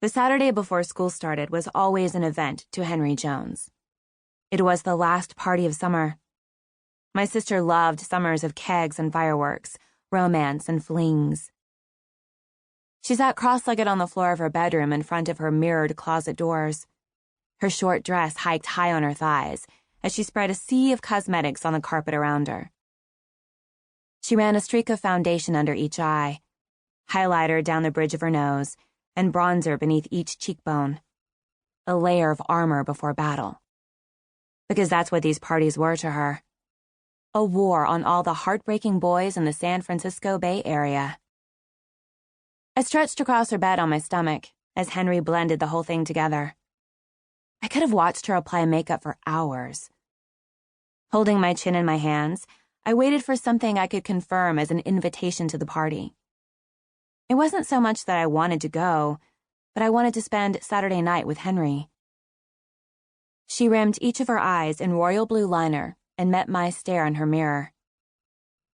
The Saturday before school started was always an event to Henri Jones. It was the last party of summer. My sister loved summers of kegs and fireworks, romance and flings. She sat cross-legged on the floor of her bedroom in front of her mirrored closet doors. Her short dress hiked high on her thighs as she spread a sea of cosmetics on the carpet around her. She ran a streak of foundation under each eye, highlighter down the bridge of her nose, and bronzer beneath each cheekbone. A layer of armor before battle. Because that's what these parties were to her. A war on all the heartbreaking boys in the San Francisco Bay Area. I stretched across her bed on my stomach as Henri blended the whole thing together. I could have watched her apply makeup for hours. Holding my chin in my hands, I waited for something I could confirm as an invitation to the party. It wasn't so much that I wanted to go, but I wanted to spend Saturday night with Henri. She rimmed each of her eyes in royal blue liner and met my stare in her mirror.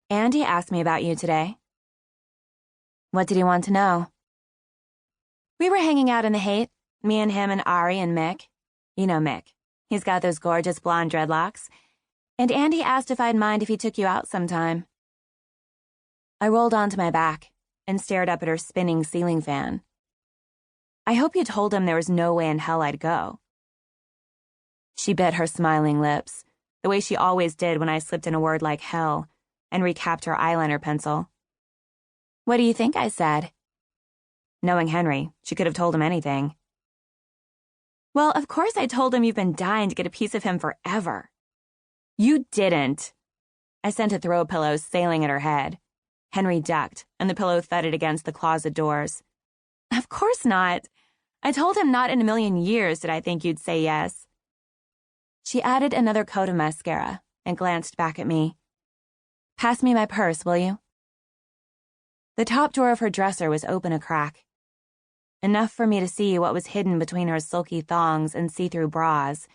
"Andy asked me about you today." "What did he want to know?" "We were hanging out in the Haight, me and him and Ari and Mick. You know Mick. He's got those gorgeous blonde dreadlocks. And Andy asked if I'd mind if he took you out sometime." I rolled onto my back and stared up at her spinning ceiling fan. "I hope you told him there was no way in hell I'd go." She bit her smiling lips, the way she always did when I slipped in a word like hell, and recapped her eyeliner pencil. "What do you think I said?" Knowing Henri, she could have told him anything. "Well, of course I told him you've been dying to get a piece of him forever." "You didn't." I sent a throw pillow sailing at her head. Henri ducked, and the pillow thudded against the closet doors. "Of course not. I told him not in a million years did I think you'd say yes." She added another coat of mascara and glanced back at me. "Pass me my purse, will you?" The top drawer of her dresser was open a crack. Enough for me to see what was hidden between her sulky thongs and see-through bras,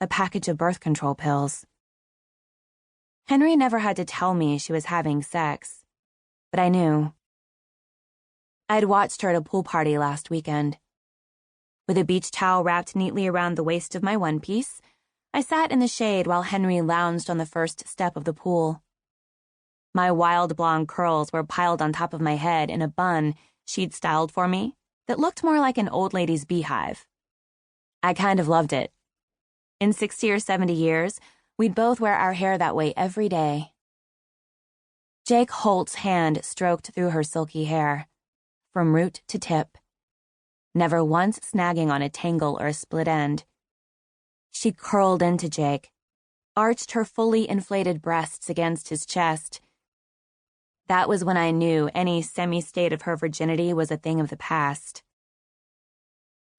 a package of birth control pills. Henri never had to tell me she was having sex, but I knew. I'd watched her at a pool party last weekend. With a beach towel wrapped neatly around the waist of my one-piece, I sat in the shade while Henri lounged on the first step of the pool. My wild blonde curls were piled on top of my head in a bun she'd styled for me that looked more like an old lady's beehive. I kind of loved it. In 60 or 70 years, we'd both wear our hair that way every day. Jake Holt's hand stroked through her silky hair, from root to tip, never once snagging on a tangle or a split end. She curled into Jake, arched her fully inflated breasts against his chest. That was when I knew any semi-state of her virginity was a thing of the past.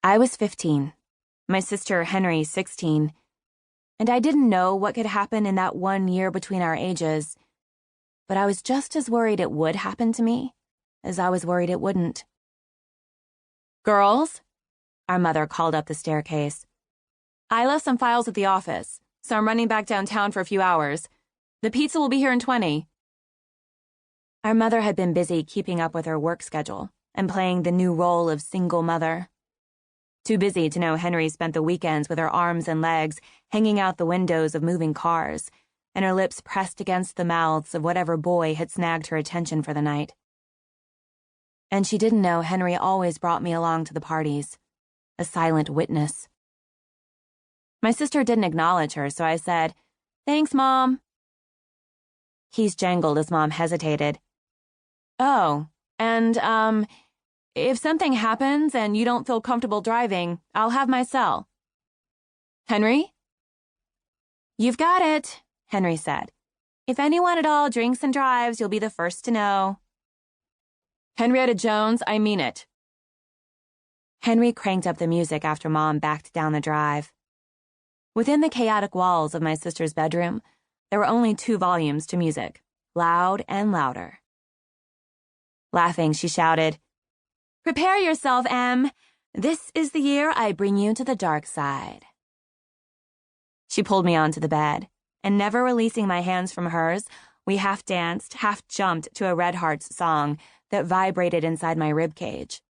I was 15, my sister Henri 16, and I didn't know what could happen in that 1 year between our ages, but I was just as worried it would happen to me as I was worried it wouldn't. "Girls," our mother called up the staircase. "I left some files at the office, so I'm running back downtown for a few hours. The pizza will be here in 20. Our mother had been busy keeping up with her work schedule and playing the new role of single mother. Too busy to know Henri spent the weekends with her arms and legs hanging out the windows of moving cars, and her lips pressed against the mouths of whatever boy had snagged her attention for the night. And she didn't know Henri always brought me along to the parties, a silent witness. My sister didn't acknowledge her, so I said, "Thanks, Mom." Keys jangled as Mom hesitated. "Oh, and, if something happens and you don't feel comfortable driving, I'll have my cell." "Henri?" "You've got it," Henri said. "If anyone at all drinks and drives, you'll be the first to know." "Henrietta Jones, I mean it." Henri cranked up the music after Mom backed down the drive. Within the chaotic walls of my sister's bedroom, there were only 2 volumes to music, loud and louder. Laughing, she shouted, "Prepare yourself, Em. This is the year I bring you to the dark side." She pulled me onto the bed, and never releasing my hands from hers, we half danced, half jumped to a Red Hearts song that vibrated inside my ribcage.